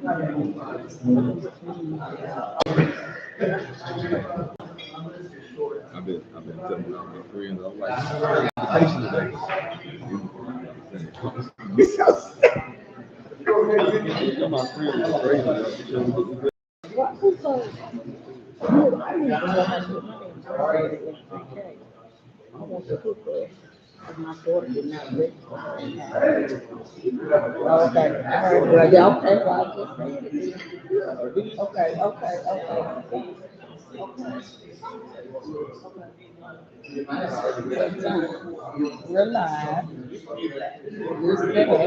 I've been telling all my friends, I'm like, vacation today. My friends are crazy because What? Who told you? I need to know how to get my name started in pre-K. I want to hook up. Because my daughter did not register her in time. Okay. Yeah, okay. Well, I just said it then. Okay, okay, okay. So, John, we're live. You're set up.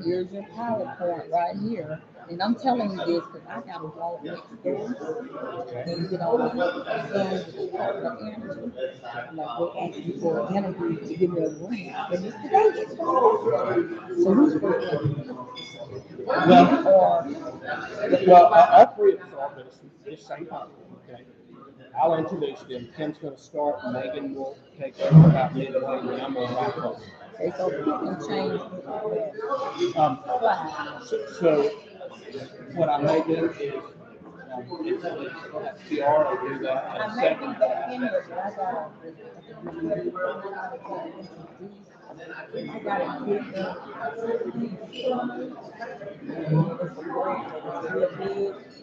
Here's your PowerPoint right here. And I'm telling you this because I got to walk next door and get on Zoom with the corporate manager. Like they asked me for an interview to give me a grant. And it's today it's started. So who's working? All three of us are this same platform, okay? I'll introduce them. Tim's going to start, Megan will take over about midway, and I'm going to wrap up. Okay, so pick and change So what I may do is, PR will do that. I may be back in here, but I gotta get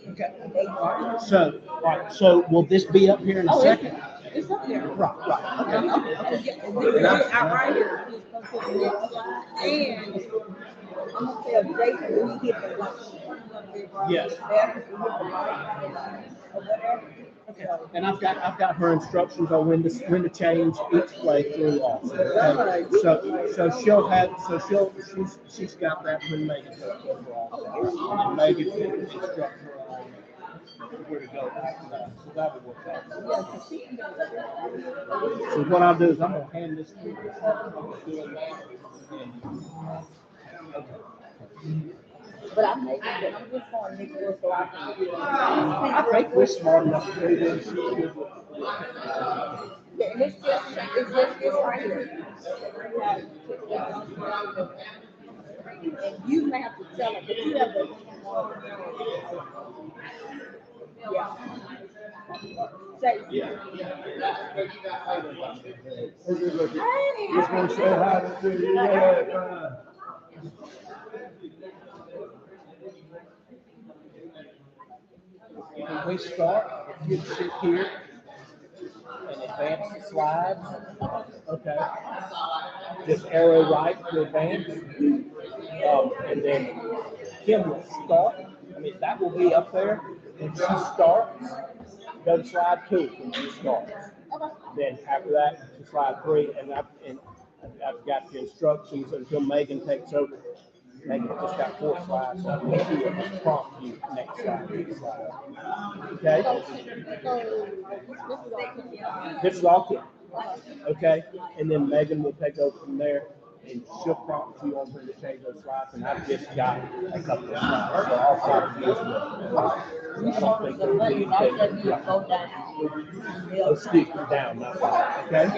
Okay. So will this be up here in a second? It's up there. Right. Okay. Right here. And I'm gonna tell Jason when he hit the light. Yes. Okay. And I've got her instructions on when to change each playthrough also. Okay? She's got that when Megan takes over also. And Megan can instruct her on where to go after that. So that would work out. So what I'll do is I'm gonna hand this to you. But I'm just going next door so I can. I think we're smart enough to do this. It's just this right here. And you may have to tell them, but you have to. Yeah. Say. just want to show how to do it. When we start, if you sit here and advance the slides, okay, just arrow right to advance, and then Kim will start. I mean, that will be up there. When she starts, go to slide 2 when she starts. Then after that, to slide 3, and I've got the instructions until Megan takes over. Megan just got 4 slides, so she will just prompt you next slide. Okay? This is all Kim. Okay? And then Megan will take over from there, and she'll prompt you on when to change those slides, and I've just got a couple of slides, so I'll try to use them. I don't think there'll be anything. Let's keep it down, not that, okay?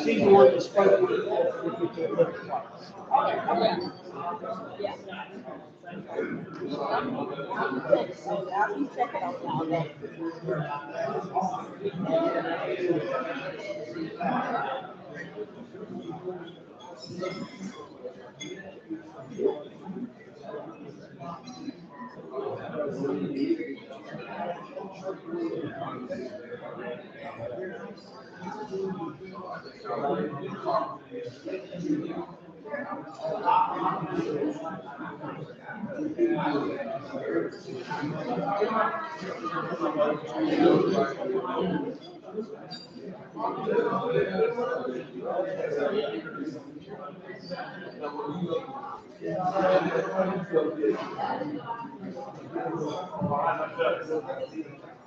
She's the one that spoke with Yeah. I'll be checking on y'all.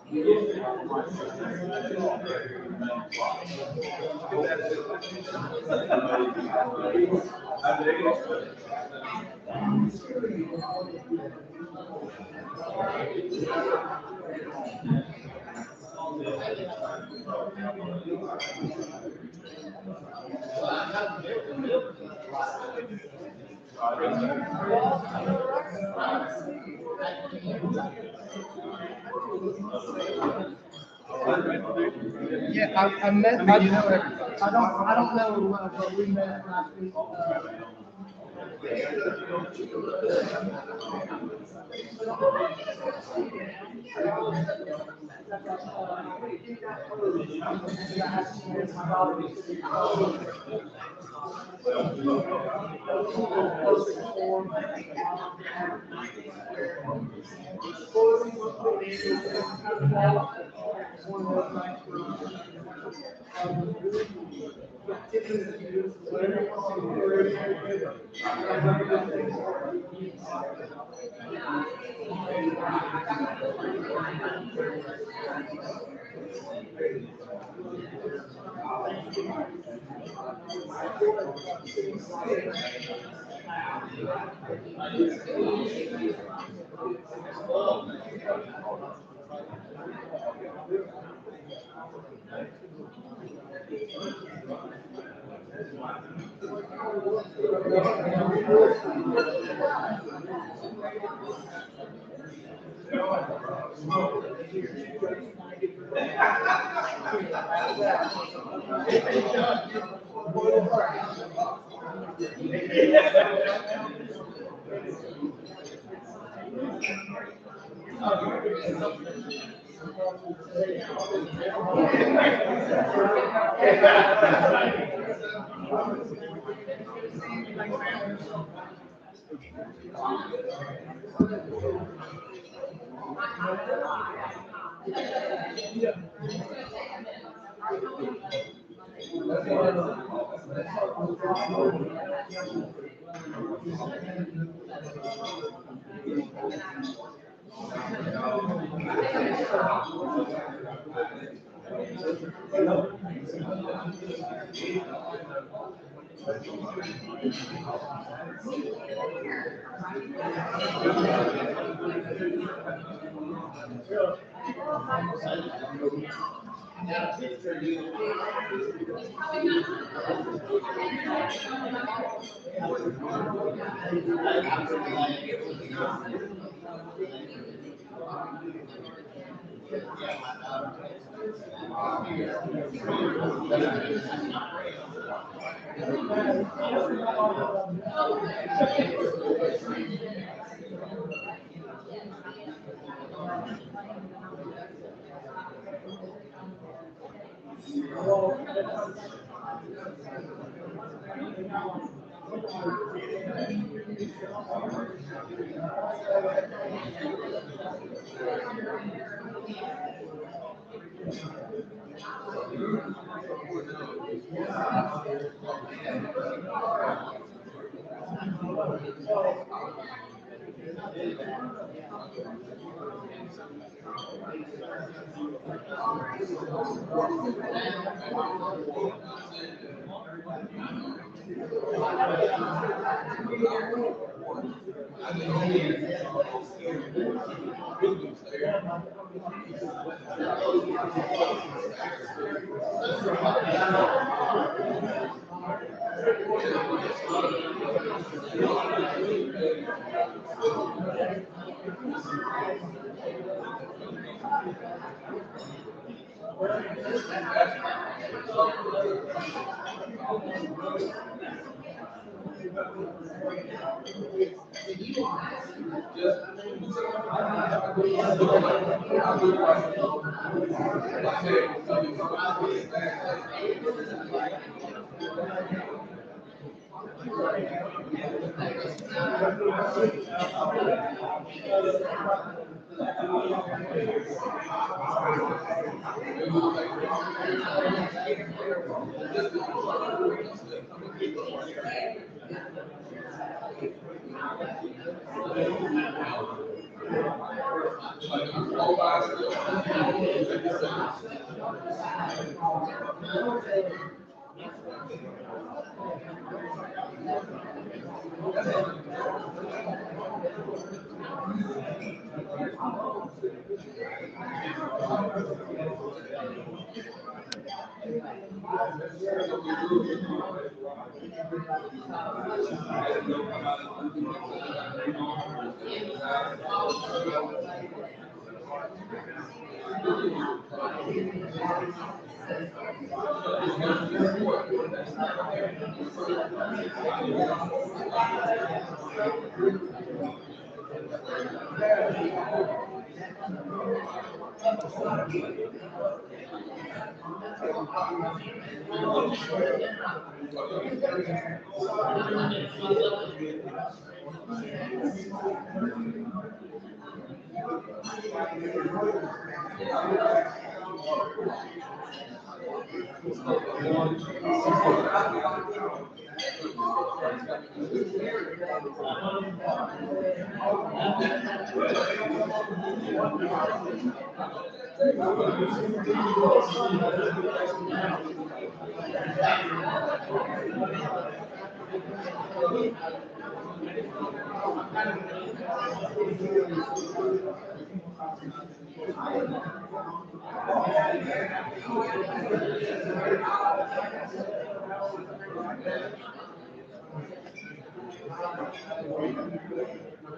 Yeah, I met. I don't know, but we met last week.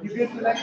You good for that?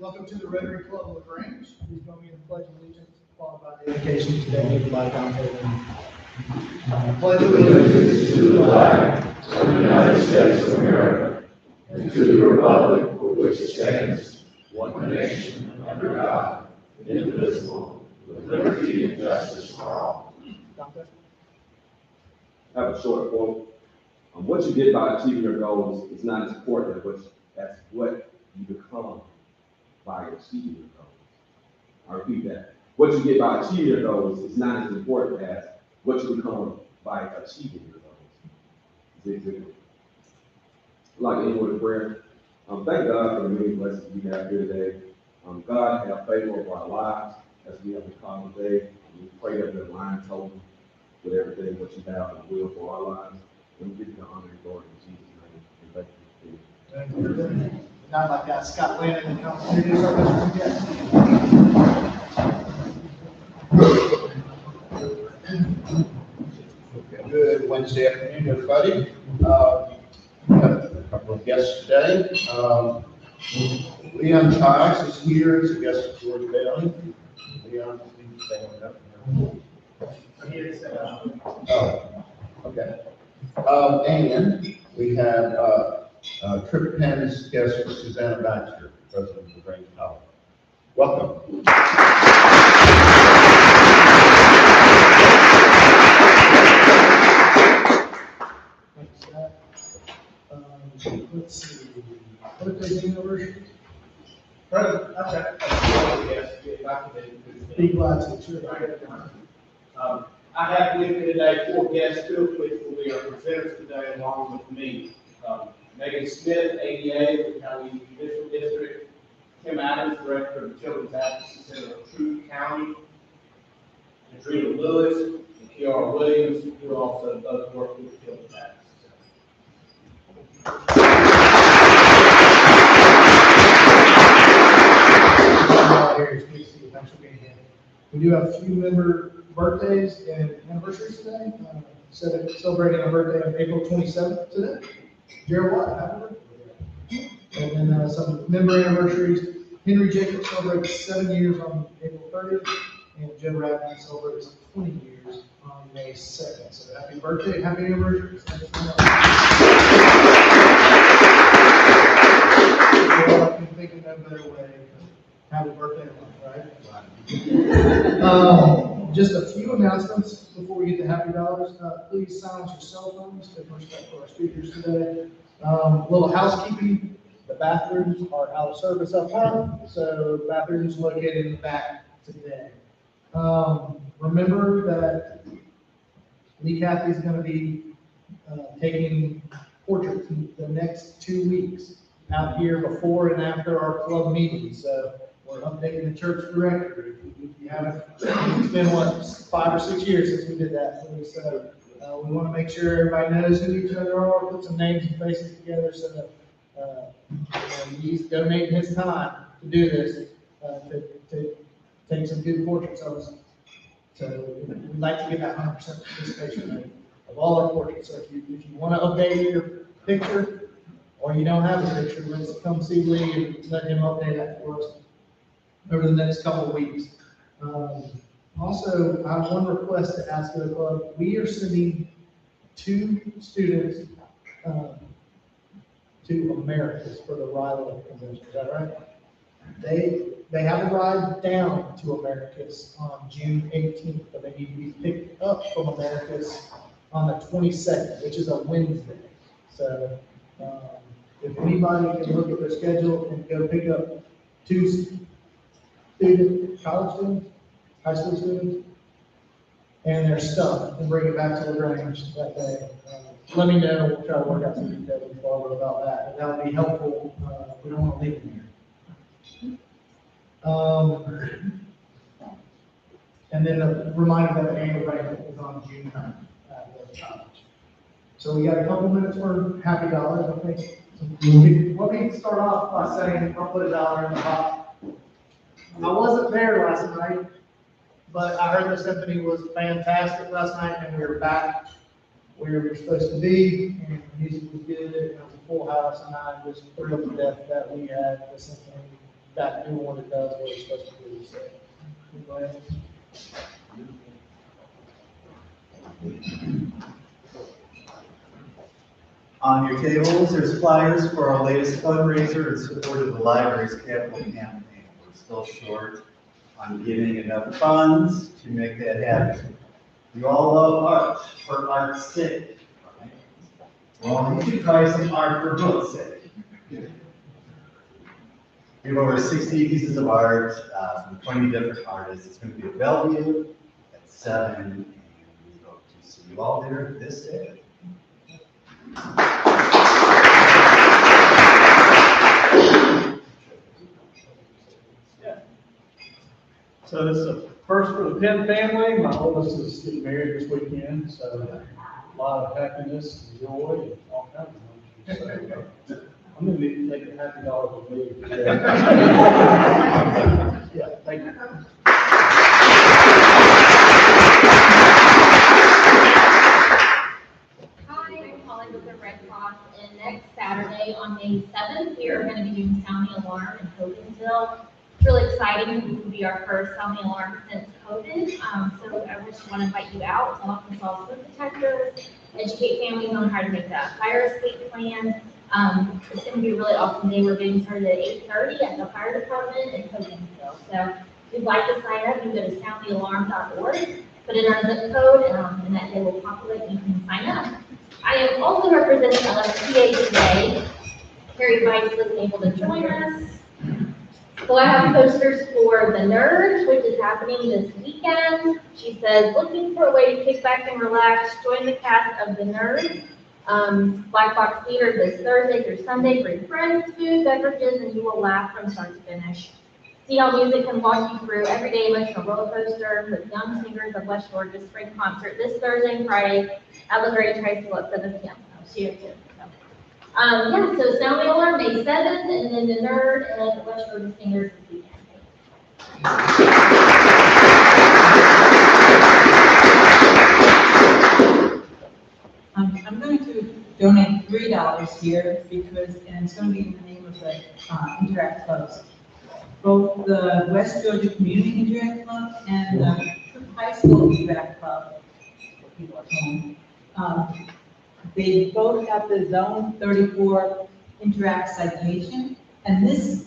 Welcome to the Rotary Club of LaGrange. Please join me in the pledge of allegiance, followed by the invocation today by Dante. I pledge allegiance to the flag of the United States of America and to the republic for which it stands, one nation, under God, indivisible, with liberty and justice for all. I have a short quote. What you get by achieving your goals is not as important as what you become by achieving your goals. I repeat that. What you get by achieving your goals is not as important as what you become by achieving your goals. I'd like to end with a prayer. Thank God for the many blessings we have here today. God have favor over our lives as we have the call today. We pray that we align totally with everything what you have and will for our lives. And we give you the honor and glory in Jesus' name. And thank you. Now I'd like to ask Scott Landon to come introduce our Mr. guest. Good Wednesday afternoon, everybody. We have a couple of guests today. Leon Cox is here as a guest of George Bailey. Leon, please stand up. Oh, okay. And we have Trip Penn's guest for Susanna Baxter, president of Grange College. Welcome. Thanks, Scott. Let's see. Birthdays and anniversaries? Present, okay. Be glad to, sure. I have with me today 4 guests, 2 of which will be our presenters today along with me. Megan Smith, ADA of the County Judicial District, Tim Adams, Director of the Children's Advocacy Center of Truth County, Adrena Lewis, and Kiara Williams, who also both work with the Children's Advocacy Center. Thanks for being here. We do have a few member birthdays and anniversaries today. Celebrating our birthday on April 27th today. Gerald Watt, happy birthday. And then some member anniversaries. Henry Jacobs celebrates 7 years on April 30th, and Joe Radman celebrates 20 years on May 2nd. So happy birthday, happy anniversary. Thanks so much. I can think of no better way. Happy birthday, right? Just a few announcements before we get to Happy Dollars. Please silence your cell phones, take respect for our speakers today. Little housekeeping, the bathrooms are out of service up front, so bathrooms located in the back today. Remember that Lee Cathy is going to be taking portraits the next 2 weeks out here before and after our club meetings. So we're updating the church directory. You haven't, it's been what, 5 or 6 years since we did that. So we want to make sure everybody knows who each other are, put some names and faces together so that he's donating his time to do this, to take some good portraits of us. So we'd like to get that 100% participation rate of all our portraits. So if you want to update your picture or you don't have a picture, let's come see Lee and let him update that for us over the next couple of weeks. Also, I have one request to ask of the club. We are sending 2 students to Americas for the Rilo Convention. Is that right? They have a ride down to Americas on June 18th, but they need to be picked up from Americas on the 22nd, which is a Wednesday. So if anybody can look at their schedule and go pick up 2 college students, high school students, and their stuff, and bring it back to LaGrange that day. Let me know, we'll try to work out some details with Barbara about that, and that would be helpful. We don't want to leave them here. And then a reminder that the annual banquet is on June 9th at the college. So we got a couple minutes for Happy Dollars, I think. Let me start off by saying, I'll put $1 in the pot. I wasn't there last night, but I heard the symphony was fantastic last night, and we were back where we were supposed to be, and the music was good, it was a full house, and I'm just thrilled to death that we had the symphony back doing what it does, what it's supposed to do. So, anyway. On your tables, there's flyers for our latest fundraiser in support of the library's capital campaign. We're still short on getting enough funds to make that happen. You all love art for art's sake, right? Well, you should try some art for book's sake. We have over 60 pieces of art from 20 different artists. It's going to be at Bellevue at 7, and we hope to see you all there this day. So this is a first for the Penn family. My oldest is getting married this weekend, so a lot of happiness and joy and all kinds of emotions. So I'm gonna be making happy dollars with me. Yeah, thank you. Hi, I'm calling with the Red Cross, and next Saturday on May 7th, we are going to be doing Sound the Alarm in Hogansville. It's really exciting. This will be our first Sound the Alarm since COVID. So I just want to invite you out to help install smoke detectors, educate families on how to make that fire escape plan. It's going to be a really awesome day. We're getting started at 8:30 at the fire department in Hogansville. So if you'd like to sign up, you go to soundthealarm.org, put in our zip code, and that day will populate and you can sign up. I am also representing LSTA today. Carrie Weiss wasn't able to join us. So I have posters for The Nerd, which is happening this weekend. She says, looking for a way to kick back and relax, join the cast of The Nerd. Black Box Theater this Thursday through Sunday. Bring friends, food, beverages, and you will laugh from start to finish. See how music can walk you through everyday emotional roller coaster with young singers of West Georgia Spring Concert this Thursday and Friday at LaGrange High School at 7 p.m. So see you too. So Sound the Alarm May 7th, and then The Nerd and West Georgia Singers this weekend. I'm going to donate $3 here because, and it's going to be in the name of the Interact Clubs. Both the West Georgia Community Interact Club and the High School Interact Club, for people at home, they both have the Zone 34 Interact citation. And this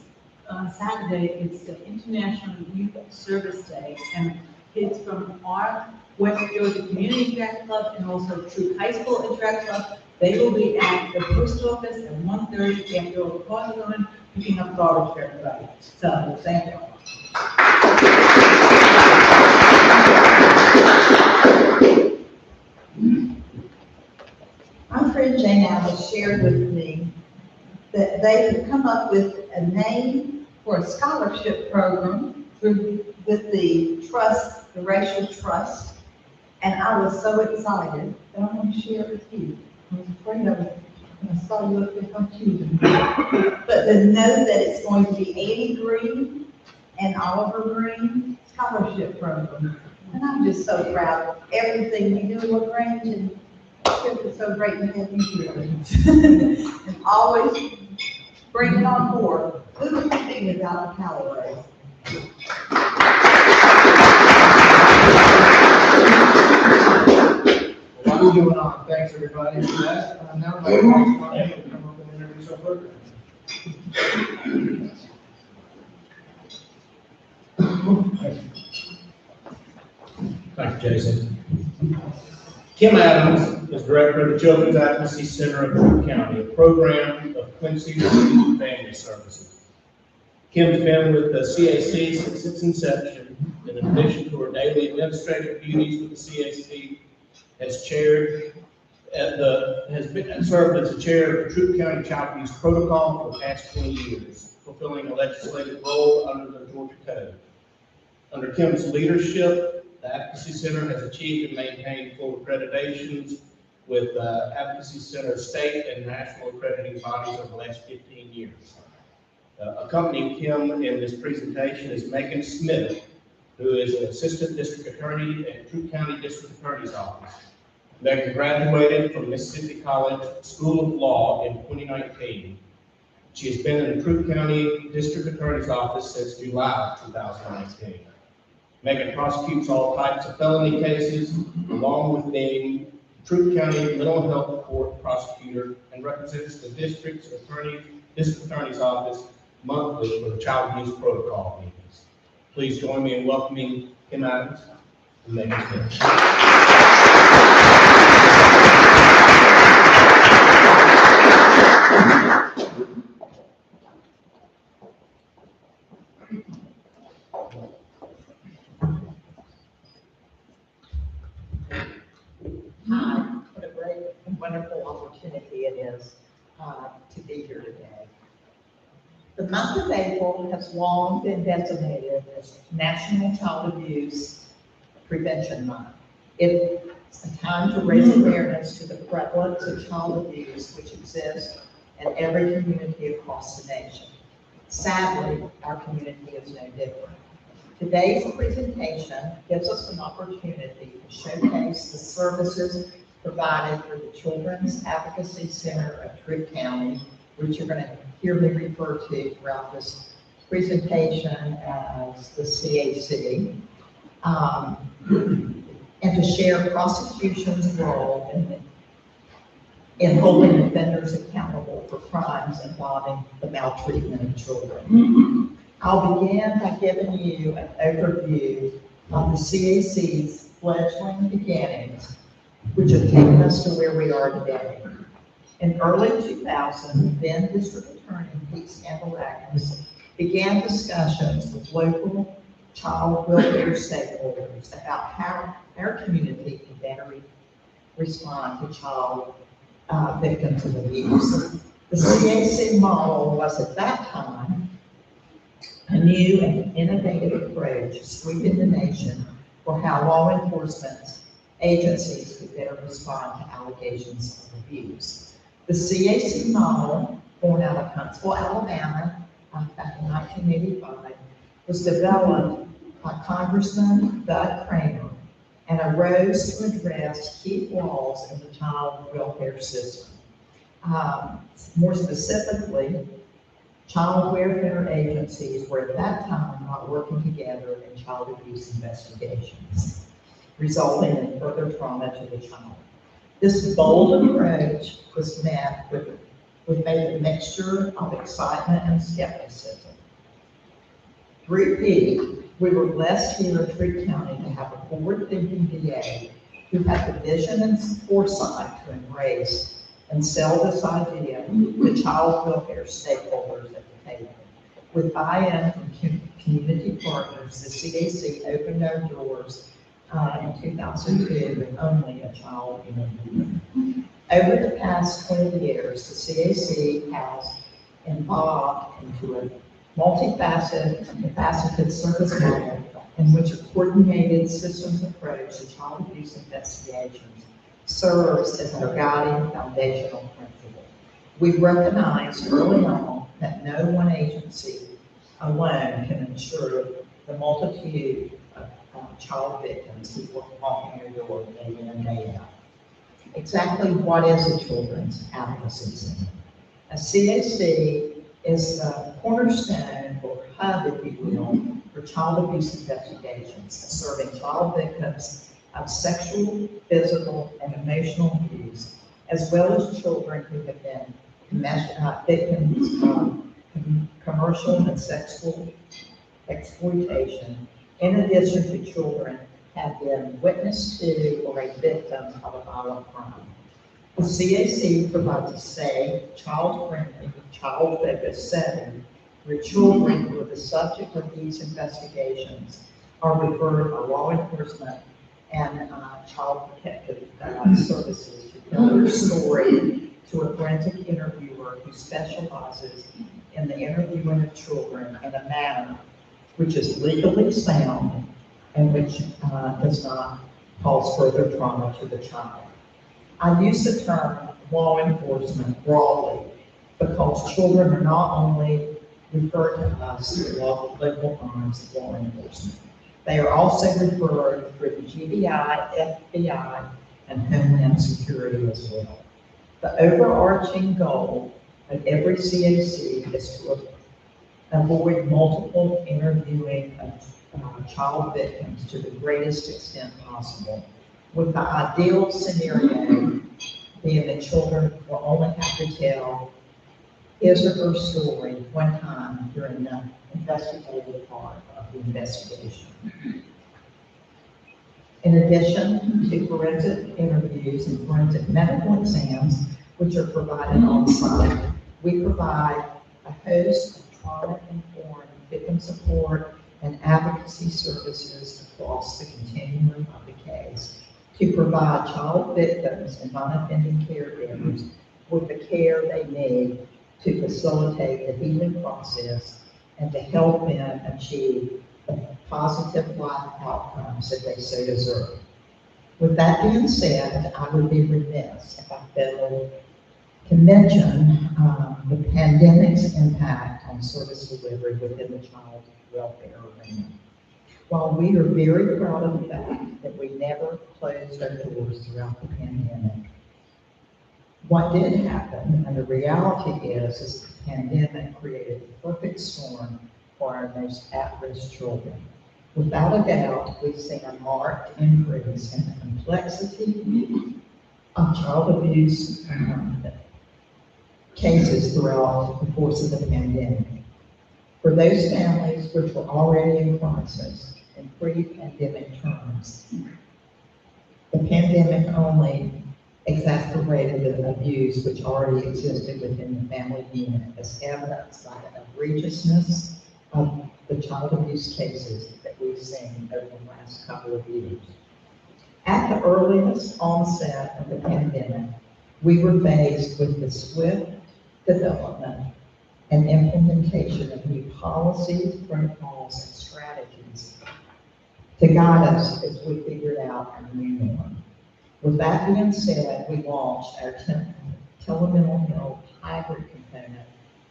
Saturday, it's the International Youth Service Day. And kids from our West Georgia Community Interact Club and also True High School Interact Club, they will be at the post office at 1:30 after all the cars are on, picking up garbage for everybody. So, thank you. My friend Jane Alice shared with me that they had come up with a name for a scholarship program with the trust, the racial trust, and I was so excited that I want to share it with you. I was afraid I saw you up there confusing. But to know that it's going to be Annie Green and Oliver Green Scholarship Program. And I'm just so proud of everything we do at LaGrange, and it's so great to have you here. And always bring it on board. Who would you be without a Callaway? Moving on, thanks everybody for that. Now I'd like to ask Martin to come up and introduce our program. Thank you, Jason. Kim Adams is Director of the Children's Advocacy Center of Troup County, a program of Quincy Youth and Family Services. Kim's been with the CAC since its inception. In addition to her daily administrative duties with the CAC, has served as the chair of the Troup County Child Abuse Protocol for the past 20 years, fulfilling a legislative role under the Georgia Code. Under Kim's leadership, the Advocacy Center has achieved and maintained full accreditations with Advocacy Center state and national accrediting bodies over the last 15 years. Accompanying Kim in this presentation is Megan Smith, who is an assistant district attorney at Troup County District Attorney's Office. Megan graduated from Mississippi College School of Law in 2019. She has been in the Troup County District Attorney's Office since July of 2019. Megan prosecutes all types of felony cases, along with being Troup County Mental Health Court prosecutor, and represents the district attorney's office monthly for the child abuse protocol meetings. Please join me in welcoming Kim Adams and Megan Smith. The month of April has long been designated as National Child Abuse Prevention Month. It's a time to raise awareness to the prevalence of child abuse which exists in every community across the nation. Sadly, our community is no different. Today's presentation gives us an opportunity to showcase the services provided through the Children's Advocacy Center of Troup County, which you're going to hear me refer to throughout this presentation as the CAC, and to share prosecution's role in holding offenders accountable for crimes involving the maltreatment of children. I'll begin by giving you an overview of the CAC's fledgling beginnings, which have taken us to where we are today. In early 2000, then District Attorney Pete Scandalakis began discussions with local child welfare stakeholders about how our community can better respond to child victims of abuse. The CAC model was at that time a new and innovative approach sweeping the nation for how law enforcement agencies could better respond to allegations of abuse. The CAC model, born out of Huntsville, Alabama, back in 1985, was developed by Congressman Bud Kramer and arose to address key flaws in the child welfare system. More specifically, child welfare agencies were at that time not working together in child abuse investigations, resulting in further trauma to the child. This bold approach was met with a mixture of excitement and skepticism. Through Pete, we were blessed here in Troup County to have a forward-thinking DA who had the vision and foresight to embrace and sell this idea to child welfare stakeholders at the table. With buy-in from community partners, the CAC opened our doors in 2002 with only a child interview. Over the past 20 years, the CAC has evolved into a multifaceted service model in which a coordinated systems approach to child abuse investigations serves as our guiding foundational principle. We recognized early on that no one agency alone can ensure the multitude of child victims who walk walking your door day in and day out. Exactly what is a Children's Advocacy Center? A CAC is the cornerstone or hub, if you will, for child abuse investigations, serving child victims of sexual, physical, and emotional abuse, as well as children who have been victims of commercial and sexual exploitation, in addition to children have been witness to or a victim of a violent crime. The CAC provides a safe, child-friendly, child-focused setting where children who are the subject of these investigations are referred by law enforcement and child protective services to tell their story to a forensic interviewer who specializes in the interviewing of children in a manner which is legally sound and which does not cause further trauma to the child. I use the term law enforcement broadly because children are not only referred to us as local arms of law enforcement. They are also referred through the GBI, FBI, and Homeland Security as well. The overarching goal of every CAC is to avoid multiple interviewing of child victims to the greatest extent possible, with the ideal scenario being that children will only have to tell his or her story one time during the investigative part of the investigation. In addition to forensic interviews and forensic medical exams, which are provided on site, we provide a host of trauma-informed victim support and advocacy services across the continuum of the case to provide child victims and non-offending caregivers with the care they need to facilitate the healing process and to help them achieve the positive life outcomes that they so deserve. With that being said, I would be remiss if I failed to mention the pandemic's impact on service delivery within the child welfare arena. While we are very proud of the fact that we never closed our doors throughout the pandemic, what did happen, and the reality is the pandemic created the perfect storm for our most at-risk children. Without a doubt, we've seen a marked increase in the complexity of child abuse cases throughout the course of the pandemic. For those families which were already in crisis in pre-pandemic terms, the pandemic only exacerbated the abuse which already existed within the family unit, as evidenced by the egregiousness of the child abuse cases that we've seen over the last couple of years. At the earliest onset of the pandemic, we were faced with the swift development and implementation of new policies, protocols, and strategies to guide us as we figured out our new norm. With that being said, we launched our telemental health hybrid component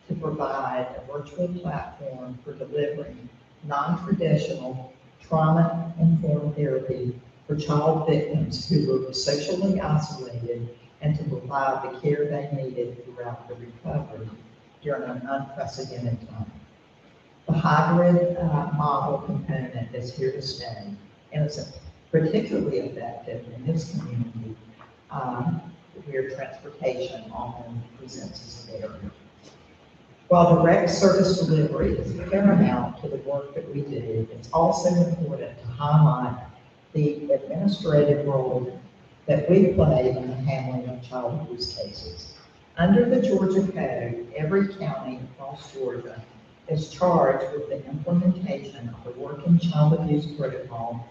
to provide a virtual platform for delivering non-traditional trauma-informed therapy for child victims who were socially isolated and to provide the care they needed throughout the recovery during an unprecedented time. The hybrid model component is here to stay, and it's particularly effective in this community where transportation often presents as a barrier. While direct service delivery is paramount to the work that we do, it's also important to highlight the administrative role that we play in the handling of child abuse cases. Under the Georgia Code, every county across Georgia is charged with the implementation of the working child abuse protocol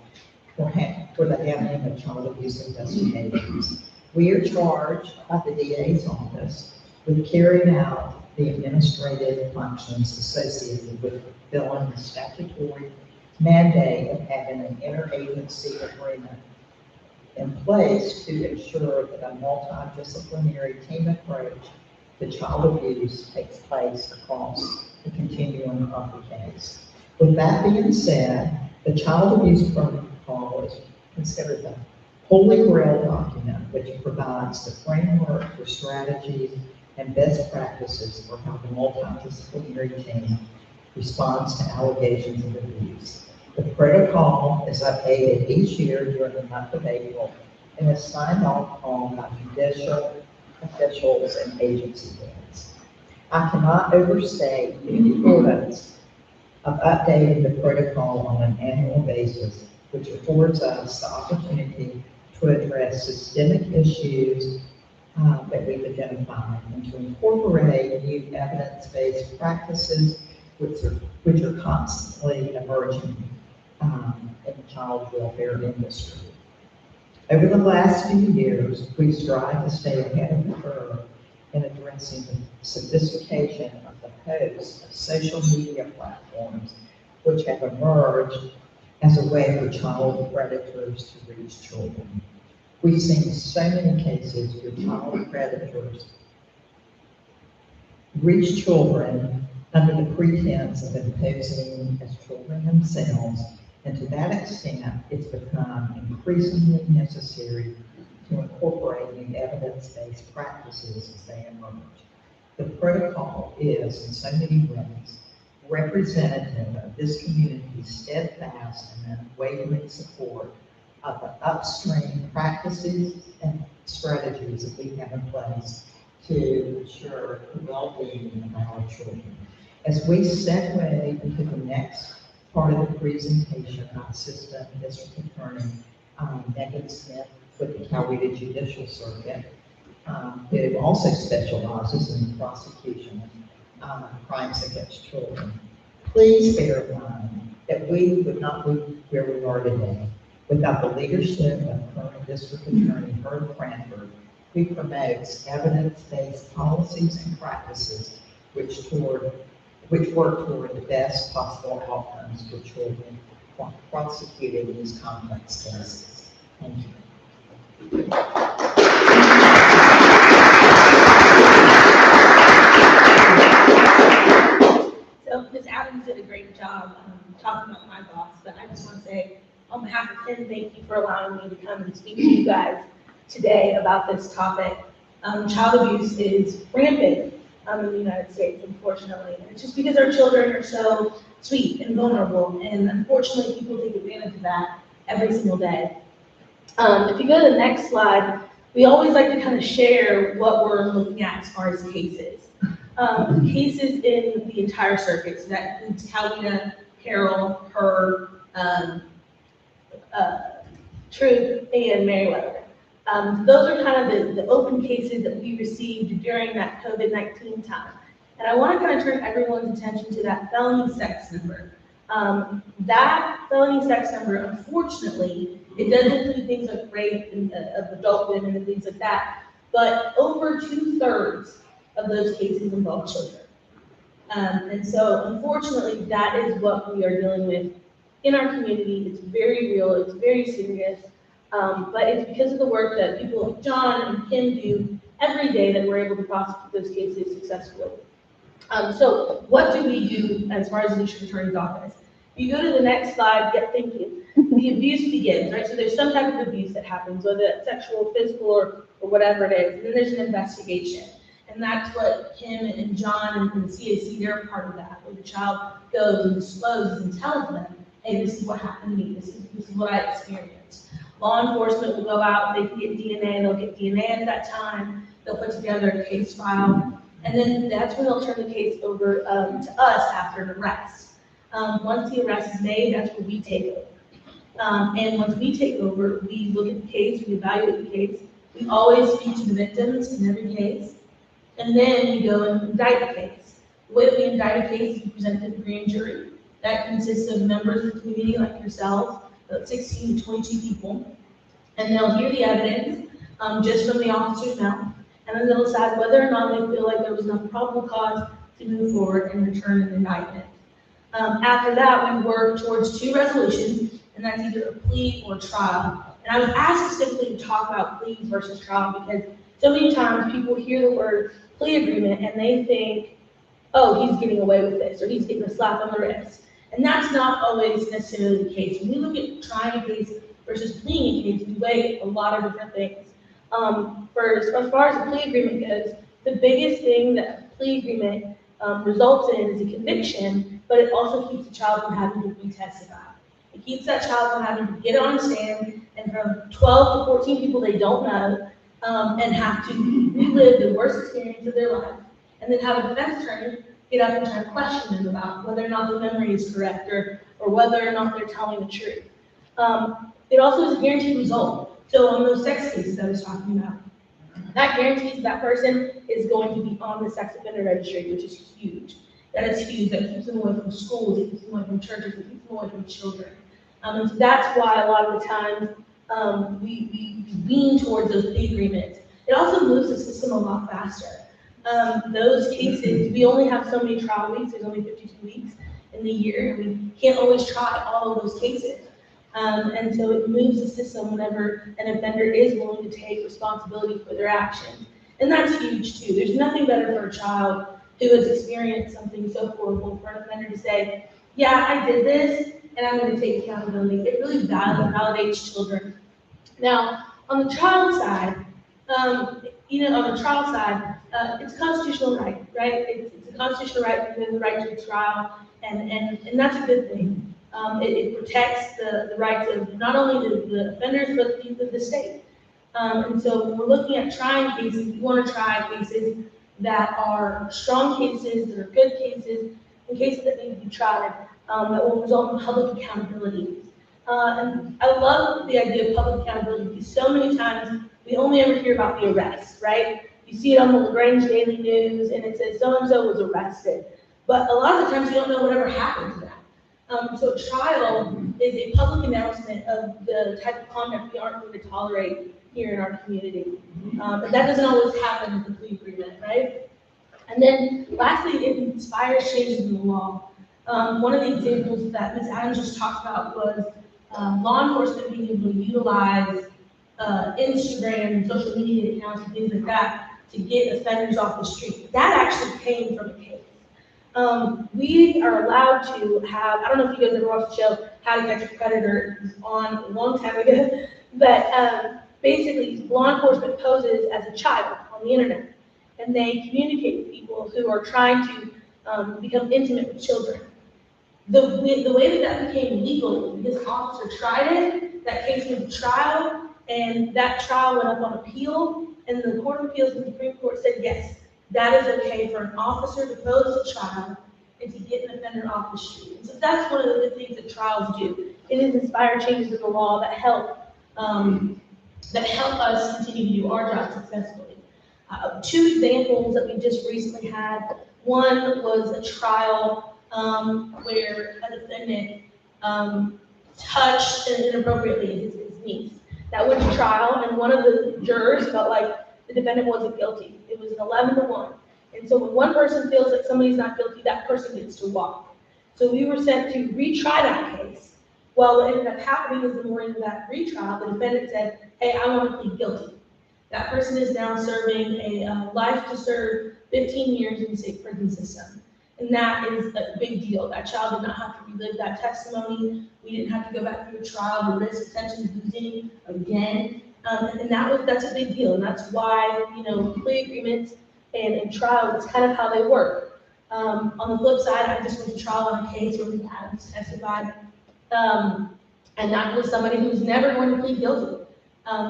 for the handling of child abuse investigations. We are charged by the DA's office with carrying out the administrative functions associated with fulfilling the statutory mandate of having an interagency agreement in place to ensure that a multidisciplinary team approach to child abuse takes place across the continuum of the case. With that being said, the child abuse protocol is considered the holy grail document which provides the framework for strategies and best practices for how the multidisciplinary team responds to allegations of abuse. The protocol is updated each year during the month of April and is signed off on by judicial officials and agency heads. I cannot overstate the importance of updating the protocol on an annual basis, which affords us the opportunity to address systemic issues that we've identified and to incorporate new evidence-based practices which are constantly emerging in the child welfare industry. Over the last few years, we strive to stay ahead of the curve in addressing the sophistication of the host of social media platforms which have emerged as a way for child predators to reach children. We've seen so many cases where child predators reach children under the pretense of imposing as children themselves, and to that extent, it's become increasingly necessary to incorporate new evidence-based practices as they emerge. The protocol is, in so many ways, representative of this community's steadfast and unwavering support of the upstream practices and strategies that we have in place to ensure the well-being of our children. As we segue into the next part of the presentation, our Assistant District Attorney, Megan Smith with the Coweta Judicial Circuit, who also specializes in the prosecution of crimes against children. Please bear in mind that we would not be where we are today without the leadership of current District Attorney Herb Cranford, who promotes evidence-based policies and practices which work toward the best possible outcomes for children prosecuted in these complex cases. Thank you. So Ms. Adams did a great job talking about my boss, but I just want to say, on behalf of Tim, thank you for allowing me to come and speak to you guys today about this topic. Child abuse is rampant in the United States, unfortunately. And it's just because our children are so sweet and vulnerable, and unfortunately, people take advantage of that every single day. If you go to the next slide, we always like to kind of share what we're looking at as far as cases. Cases in the entire circuit, so that includes Coweta, Carroll, Her, Truth, and Meriwether. Those are kind of the open cases that we received during that COVID-19 time. And I want to kind of turn everyone's attention to that felony sex number. That felony sex number, unfortunately, it does include things like rape of adult women and things like that, but over 2/3 of those cases involve children. And so, unfortunately, that is what we are dealing with in our community. It's very real, it's very serious, but it's because of the work that people like John and Kim do every day that we're able to prosecute those cases successfully. So what do we do as far as the district attorney's office? If you go to the next slide, yeah, thank you. The abuse begins, right? So there's some type of abuse that happens, whether it's sexual, physical, or whatever it is, and then there's an investigation. And that's what Kim and John and the CAC, they're part of that, where the child goes and discloses and tells them, hey, this is what happened to me, this is what I experienced. Law enforcement will go out, they can get DNA, they'll get DNA at that time, they'll put together a case file, and then that's when they'll turn the case over to us after an arrest. Once the arrest is made, that's when we take over. And once we take over, we look at the case, we evaluate the case, we always speak to the victims in every case, and then we go and indict the case. The way that we indict a case is we present it to the grand jury. That consists of members of the community like yourselves, about 16 to 22 people, and they'll hear the evidence just from the officer's mouth, and then they'll decide whether or not they feel like there was enough probable cause to move forward and return an indictment. After that, we work towards 2 resolutions, and that's either a plea or a trial. And I was asked specifically to talk about pleas versus trial because so many times people hear the word plea agreement and they think, oh, he's getting away with this, or he's getting a slap on the wrist. And that's not always necessarily the case. When we look at trying a case versus pleading a case, we weigh a lot of different things. As far as the plea agreement goes, the biggest thing that a plea agreement results in is a conviction, but it also keeps the child from having to re-testify. It keeps that child from having to get on the stand and from 12 to 14 people they don't know and have to relive the worst experience of their life, and then have a defense attorney get up and try to question them about whether or not the memory is correct or whether or not they're telling the truth. It also is a guaranteed result. So on those sex cases I was talking about, that guarantees that person is going to be on the sex offender registry, which is huge. That is huge. That keeps them away from schools, it keeps them away from churches, it keeps them away from children. And so that's why a lot of the times we lean towards those plea agreements. It also moves the system a lot faster. Those cases, we only have so many trial weeks, there's only 52 weeks in the year, and we can't always try all of those cases. And so it moves the system whenever an offender is willing to take responsibility for their actions. And that's huge too. There's nothing better for a child who has experienced something so horrible for an offender to say, yeah, I did this, and I'm going to take accountability. It really validates children. Now, on the child side, it's a constitutional right? It's a constitutional right to the right to a trial, and that's a good thing. It protects the rights of not only the offenders, but the state. And so when we're looking at trying cases, we want to try cases that are strong cases, that are good cases, and cases that need to be tried, that will result in public accountability. And I love the idea of public accountability because so many times we only ever hear about the arrest, right? You see it on the LaGrange Daily News and it says so-and-so was arrested. But a lot of the times you don't know whatever happened to that. So trial is a public announcement of the type of conduct we aren't going to tolerate here in our community. But that doesn't always happen with the plea agreement, right? And then lastly, it inspires changes in the law. One of the examples that Ms. Adams just talked about was law enforcement being able to utilize Instagram, social media accounts, and things like that to get offenders off the street. That actually came from a case. We are allowed to have, I don't know if you guys ever watched the show, How to Catch a Predator. It was on a long time ago, but basically law enforcement poses as a child on the internet, and they communicate with people who are trying to become intimate with children. The way that became legal, this officer tried it, that case went to trial, and that trial went up on appeal, and the Court of Appeals and the Supreme Court said, yes, that is okay for an officer to pose a child and to get an offender off the street. And so that's one of the things that trials do. It is inspire changes in the law that help us continue to do our job successfully. Two examples that we just recently had. One was a trial where a defendant touched inappropriately his niece. That went to trial, and one of the jurors felt like the defendant wasn't guilty. It was an 11-1. And so when one person feels like somebody's not guilty, that person gets to walk. So we were sent to retry that case. Well, what ended up happening is the morning of that retrial, the defendant said, hey, I want to plead guilty. That person is now serving a life to serve 15 years in the state prison system. And that is a big deal. That child did not have to relive that testimony. We didn't have to go back through a trial to risk potentially losing again. And that's a big deal. And that's why, plea agreements and trials, it's kind of how they work. On the flip side, I just went to trial on a case where Ms. Adams testified. And that was somebody who was never going to plead guilty.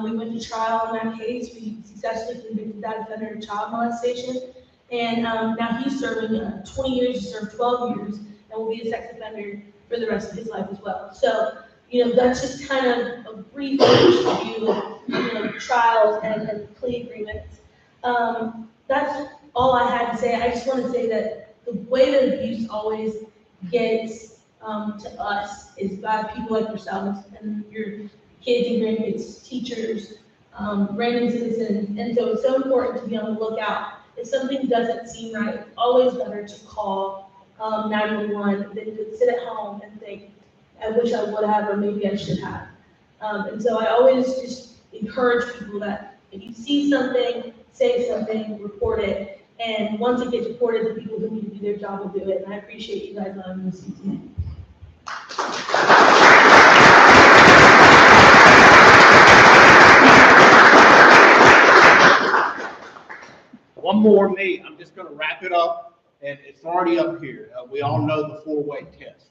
We went to trial on that case. We successfully convicted that offender of child molestation. And now he's serving 20 years, he served 12 years, and will be a sex offender for the rest of his life as well. So, that's just kind of a brief overview of trials and plea agreements. That's all I had to say. I just want to say that the way that abuse always gets to us is by people like yourselves and your kids and grandkids, teachers, random citizens. And so it's so important to be on the lookout. If something doesn't seem right, it's always better to call 911 than to sit at home and think, I wish I would have, or maybe I should have. And so I always just encourage people that if you see something, say something, report it. And once it gets reported, the people who need to do their job will do it. And I appreciate you guys letting me speak to me. One more me. I'm just going to wrap it up, and it's already up here. We all know the 4-way test.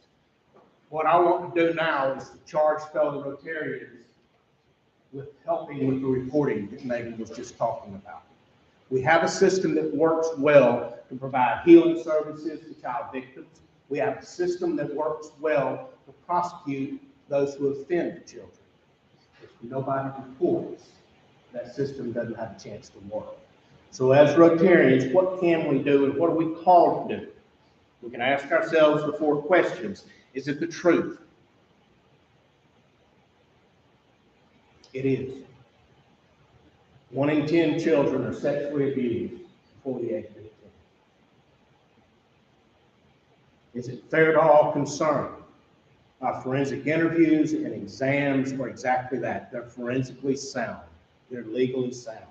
What I want to do now is to charge fellow Rotarians with helping with the reporting that Megan was just talking about. We have a system that works well to provide healing services to child victims. We have a system that works well to prosecute those who offend children. If nobody reports, that system doesn't have a chance to work. So as Rotarians, what can we do and what are we called to do? We can ask ourselves the 4 questions. Is it the truth? It is. 1 in 10 children are sexually abused before the age of 15. Is it fair to all concerned? Our forensic interviews and exams are exactly that. They're forensically sound. They're legally sound.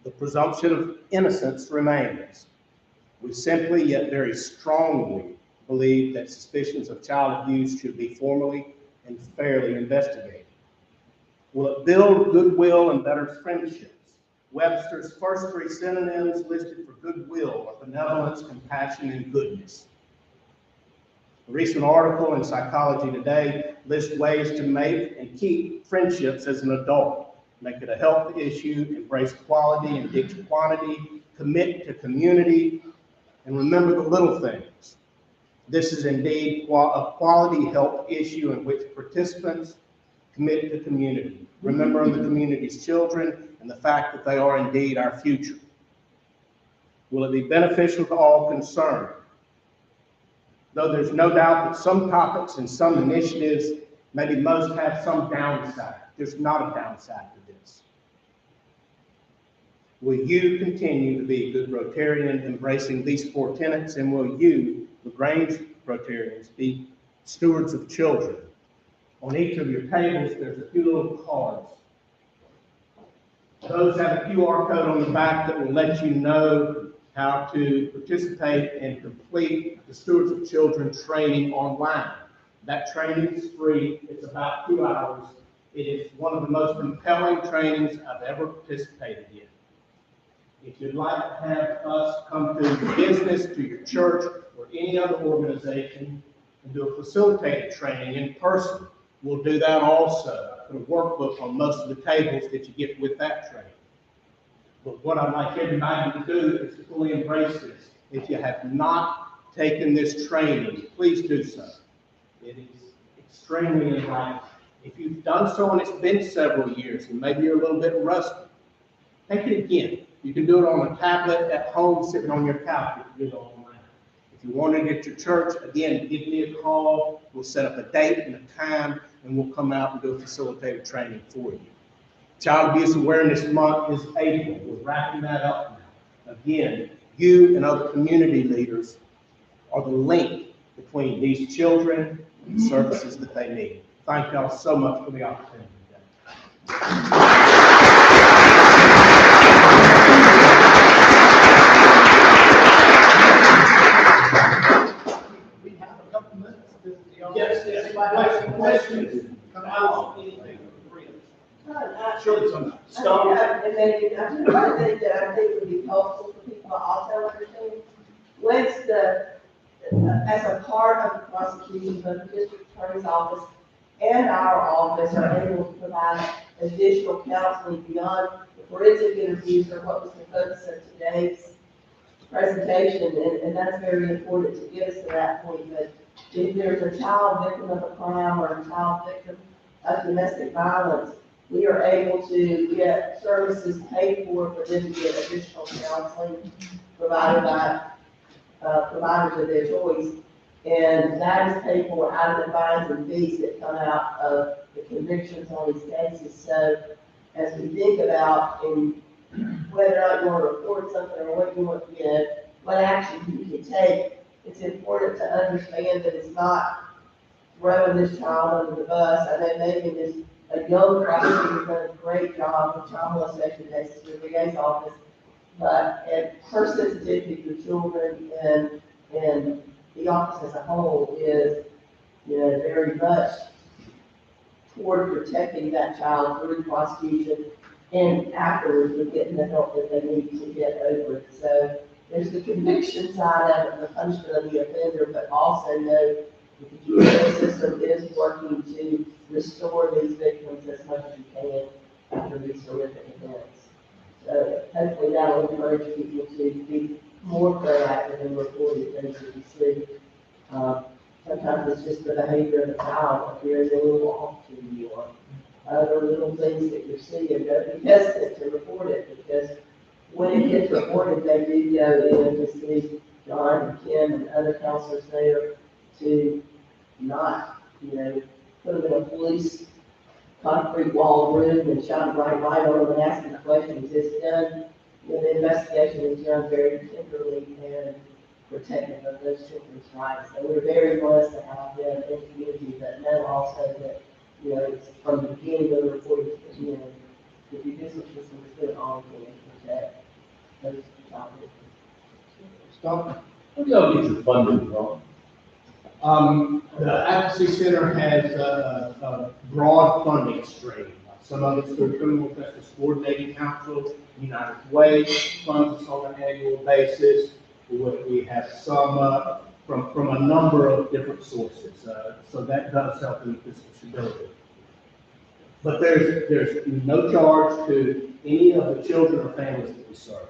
The presumption of innocence remains. We simply yet very strongly believe that suspicions of child abuse should be formally and fairly investigated. Will it build goodwill and better friendships? Webster's first 3 synonyms listed for goodwill are benevolence, compassion, and goodness. A recent article in Psychology Today lists ways to make and keep friendships as an adult. Make it a health issue, embrace quality and ditch quantity, commit to community, and remember the little things. This is indeed a quality health issue in which participants commit to community, remembering the community's children and the fact that they are indeed our future. Will it be beneficial to all concerned? Though there's no doubt that some topics and some initiatives, maybe most, have some downside. There's not a downside to this. Will you continue to be a good Rotarian, embracing these 4 tenets, and will you, LaGrange Rotarians, be stewards of children? On each of your tables, there's a few little cards. Those have a QR code on the back that will let you know how to participate and complete the Stewards of Children training online. That training is free. It's about 2 hours. It is one of the most compelling trainings I've ever participated in. If you'd like to have us come to your business, to your church, or any other organization and do a facilitated training in person, we'll do that also. I put a workbook on most of the tables that you get with that training. But what I'd like everybody to do is to fully embrace this. If you have not taken this training, please do so. It is extremely enlightening. If you've done so and it's been several years and maybe you're a little bit rusty, take it again. You can do it on a tablet at home, sitting on your couch. You can do it online. If you want it at your church, again, give me a call. We'll set up a date and a time, and we'll come out and do a facilitated training for you. Child Abuse Awareness Month is April. We're wrapping that up now. Again, you and other community leaders are the link between these children and the services that they need. Thank y'all so much for the opportunity today. Yes, questions, come out, anything, surely some stone. And then another thing that I think would be helpful for people to also understand, once as a part of the prosecution, both the district attorney's office and our office are able to provide additional counseling beyond the forensic interviews or what was the focus of today's presentation, and that's very important to get us to that point. But if there's a child victim of a crime or a child victim of domestic violence, we are able to get services paid for them to get additional counseling provided by providers of their choice. And that is paid for out of the fines and fees that come out of the convictions on these cases. So as we think about whether or not you want to report something or what you want, what action you can take, it's important to understand that it's not throwing this child under the bus. I know Megan is a young prosecutor, done a great job with child molestation cases in the VA's office, but her sensitivity to children and the office as a whole is, very much toward protecting that child through prosecution and afterwards with getting the help that they need to get over it. So there's the conviction side of it, the punishment of the offender, but also know that the judicial system is working to restore these victims as much as you can after these horrific events. So hopefully that will encourage people to be more proactive in reporting things that you see. Sometimes it's just the behavior of the child appears a little off to you, or other little things that you see, and don't be hesitant to report it, because when it gets reported, they do go in to see John and Kim and other counselors there to not, put them in a police concrete wall room and shine a bright light on them and ask them questions. It's done, the investigation is done very tenderly and protective of those children's rights. And we're very blessed to have them in the community that know also that, it's from the beginning of the reporting to the end, the judicial system is doing all it can to protect those child victims. Stop. Where do y'all get your funding from? The Advocacy Center has a broad funding stream. Some of it's through Criminal Justice Coordinating Council, United Way funds us on an annual basis. We have some from a number of different sources, so that does help in fiscal stability. But there's no charge to any of the children or families that we serve.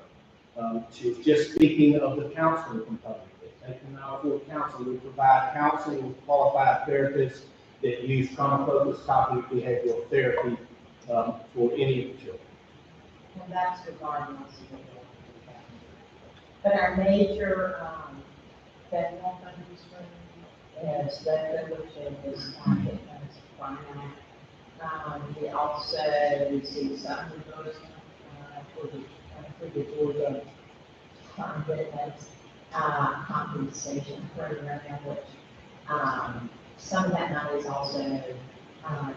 She was just speaking of the counseling component. They can now afford counseling. We provide counseling with qualified therapists that use trauma-focused cognitive behavioral therapy for any of the children. And that's regardless of the but our major federal funding stream is that which is pocket funds from We also receive some reimbursement for the for the Georgia Farm Business compensation program, which some of that money is also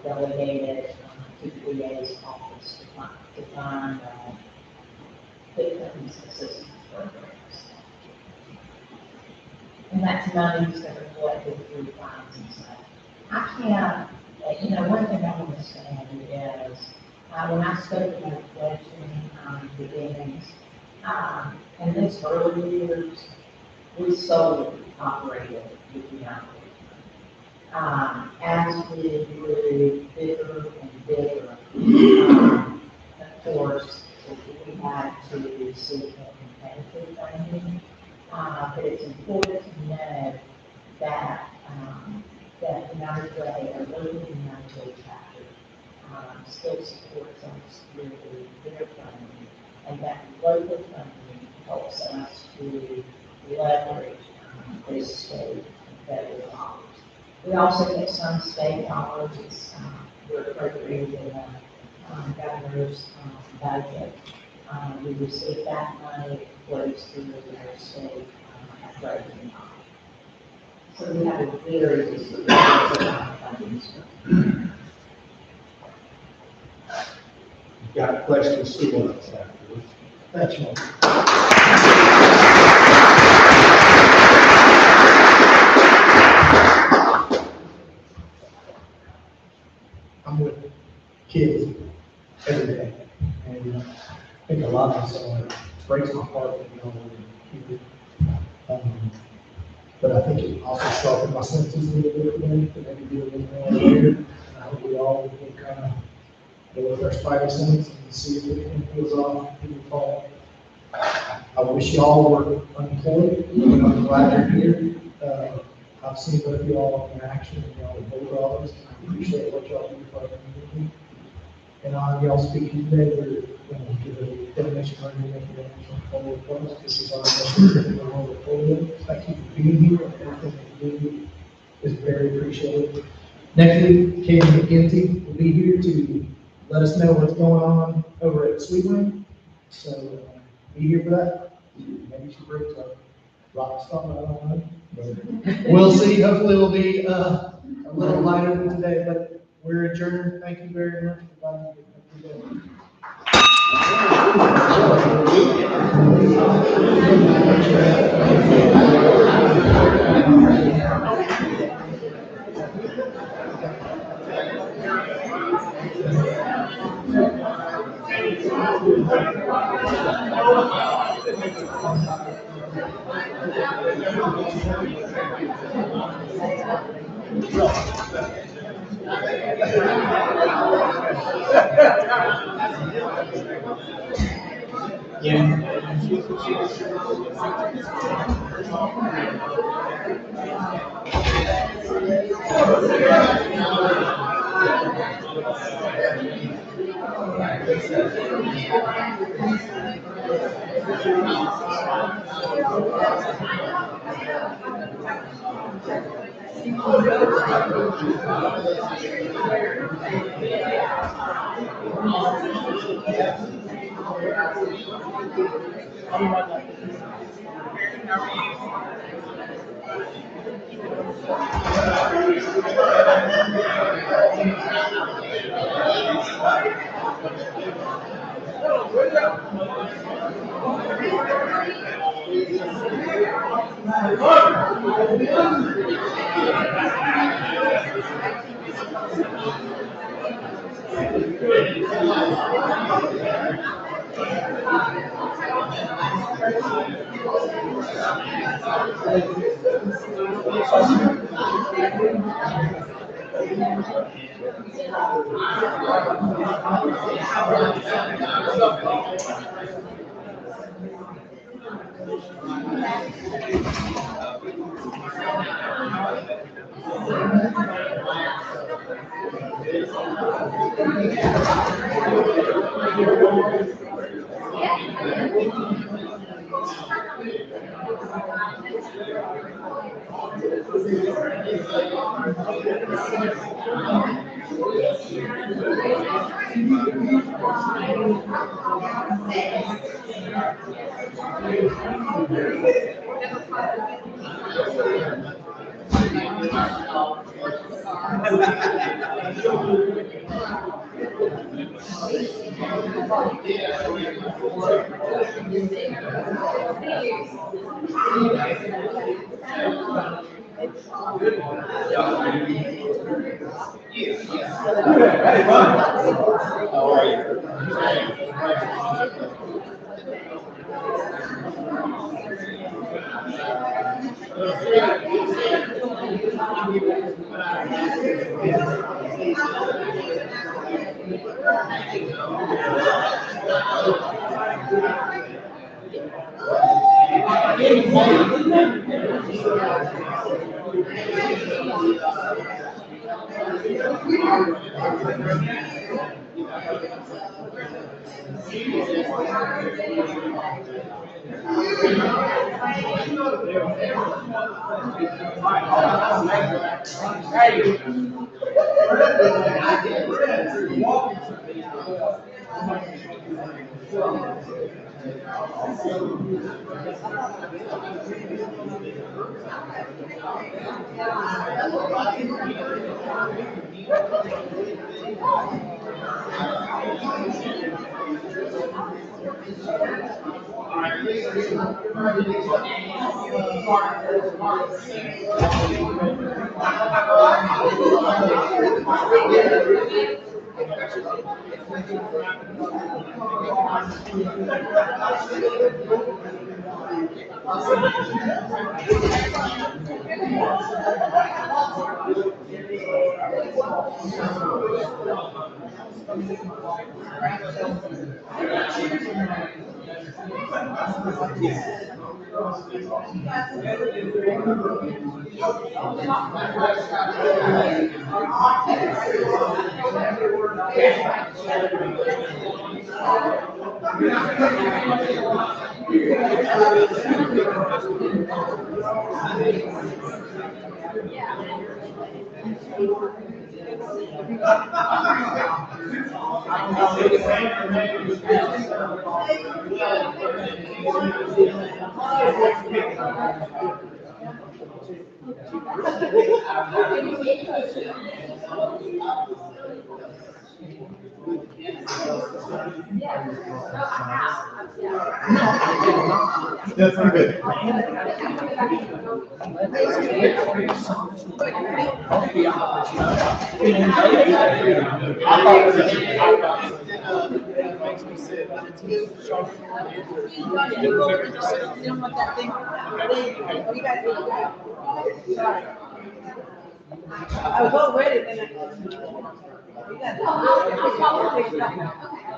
delegated to the VA's office to fund victims assistance programs. And that's money that are collected through fines and stuff. I can't, one thing I understand is, when I spoke about collection beginnings, in those early years, we solely operated with the as we grew bigger and bigger, of course, we had to seek more competitive funding. But it's important to know that that United Way, our local United Way chapter, still supports us through their funding, and that local funding helps us to leverage this state and federal dollars. We also get some state dollars. We're appropriated in the governor's budget. We receive that money, it flows through our state appropriation dollars. So we have a very distributed funding structure. Got questions, students afterwards. Thanks, Mike. I'm with kids every day, and I think a lot of us breaks my heart that we don't want to keep it. But I think it also sharpened my senses a little bit for them to maybe be a little more aware. And I hope we all will kind of go with our spidey sense and see if anything feels off in the fall. I wish y'all were unemployed, and I'm glad you're here. I've seen both of y'all in action, and y'all are bulldogs. I appreciate what y'all do for our community. And on y'all speaking today, we're going to give a donation for the National Polio Fund. This is our mission for polio. Thank you for being here, and everything that you do is very appreciated. Next week, Katie McGinty will be here to let us know what's going on over at Sweet Wing. So be here for that. Maybe she brings a rock star, I don't know. But we'll see. Hopefully it'll be a little lighter than today, but we're adjourned. Thank you very much for How are you? That's good. I will read it and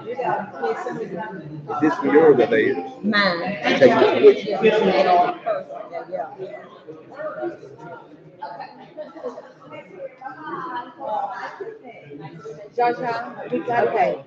Is this for yours or theirs? Mine. Take it with you. Joshua, okay.